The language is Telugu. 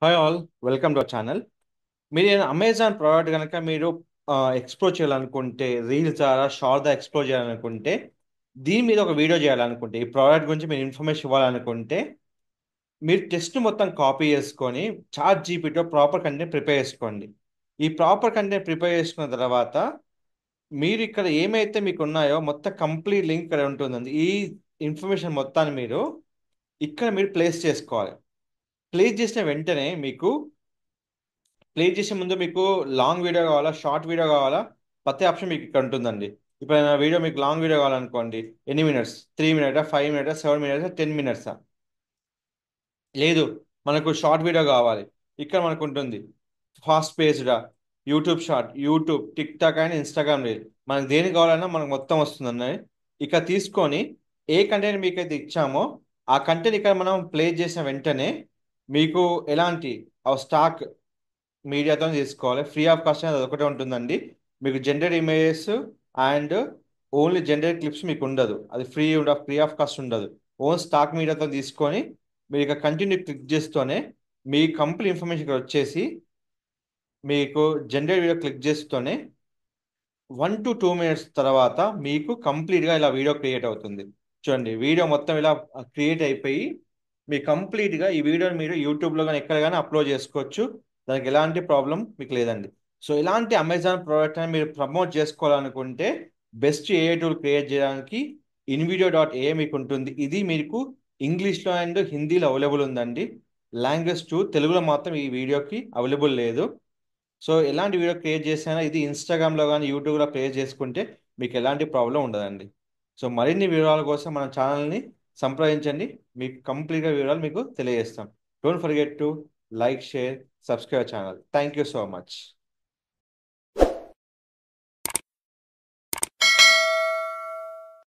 Hi all, welcome to our channel. మీరు ఏదైనా అమెజాన్ ప్రోడక్ట్ కనుక మీరు ఎక్స్ప్లోర్ చేయాలనుకుంటే, రీల్స్ ద్వారా షార్ట్గా ఎక్స్ప్లోర్ చేయాలనుకుంటే, దీని మీద ఒక వీడియో చేయాలనుకుంటే, ఈ ప్రోడక్ట్ గురించి మీరు ఇన్ఫర్మేషన్ ఇవ్వాలనుకుంటే, మీరు టెస్ట్ మొత్తం కాపీ చేసుకొని చాట్ జీపీటీలో ప్రాపర్ కంటెంట్ ప్రిపేర్ చేసుకోండి. ఈ ప్రాపర్ కంటెంట్ ప్రిపేర్ చేసుకున్న తర్వాత మీరు ఇక్కడ ఏమైతే మీకు ఉన్నాయో మొత్తం కంప్లీట్ లింక్ ఇక్కడ ఉంటుందండి. ఈ ఇన్ఫర్మేషన్ మొత్తాన్ని ఇక్కడ మీరు ప్లేస్ చేసుకోవాలి. ప్లేస్ చేసిన వెంటనే ప్లే చేసే ముందు మీకు లాంగ్ వీడియో కావాలా, షార్ట్ వీడియో కావాలా, ప్రతి ఆప్షన్ మీకు ఇక్కడ ఉంటుందండి. ఇప్పుడు నా వీడియో మీకు లాంగ్ వీడియో కావాలనుకోండి, ఎన్ని minutes, 3 minutes, 5 minutes, 7 minutes, 10 minutes. లేదు, మనకు షార్ట్ వీడియో కావాలి, ఇక్కడ మనకు ఉంటుంది ఫాస్ట్ పేజ్డా, YouTube short, YouTube, TikTok and Instagram reel. మనకు దేనికి కావాలన్నా మనకు మొత్తం వస్తుందండి. ఇక తీసుకొని ఏ కంటెంట్ మీకైతే ఇచ్చామో ఆ కంటెంట్ ఇక్కడ మనం ప్లే చేసిన వెంటనే మీకు ఎలాంటి స్టాక్ మీడియాతో తీసుకోవాలి. ఫ్రీ ఆఫ్ కాస్ట్ అనేది ఒకటే ఉంటుందండి. మీకు gender images and only gender clips మీకు ఉండదు. అది ఫ్రీ ఆఫ్ కాస్ట్ ఉండదు. ఓన్ స్టాక్ మీడియాతో తీసుకొని మీరు ఇక కంటిన్యూ క్లిక్ చేస్తూనే మీ కంప్లీట్ ఇన్ఫర్మేషన్ ఇక్కడ వచ్చేసి మీకు జెండర్ వీడియో క్లిక్ చేస్తూనే 1 to 2 మినిట్స్ తర్వాత మీకు కంప్లీట్గా ఇలా వీడియో క్రియేట్ అవుతుంది. చూడండి, వీడియో మొత్తం ఇలా క్రియేట్ అయిపోయి మీ కంప్లీట్గా ఈ వీడియోని మీరు యూట్యూబ్లో కానీ ఎక్కడ కానీ అప్లోడ్ చేసుకోవచ్చు. దానికి ఎలాంటి ప్రాబ్లం మీకు లేదండి. సో ఇలాంటి అమెజాన్ ప్రోడక్ట్ అని మీరు ప్రమోట్ చేసుకోవాలనుకుంటే బెస్ట్ ఏఐ టూల్ క్రియేట్ చేయడానికి InVideo.ai మీకు ఉంటుంది. ఇది మీకు ఇంగ్లీష్లో అండ్ హిందీలో అవైలబుల్ ఉందండి. లాంగ్వేజ్ టు తెలుగులో మాత్రం ఈ వీడియోకి అవైలబుల్ లేదు. సో ఎలాంటి వీడియో క్రియేట్ చేసినా ఇది ఇన్స్టాగ్రామ్లో కానీ యూట్యూబ్లో క్రియేట్ చేసుకుంటే మీకు ఎలాంటి ప్రాబ్లం ఉండదండి. సో మరిన్ని వివరాల కోసం మన ఛానల్ని సంప్రదించండి. మీకు కంప్లీట్గా వివరాలు మీకు తెలియజేస్తాం. Don't forget to like, share, subscribe channel. Thank you so much.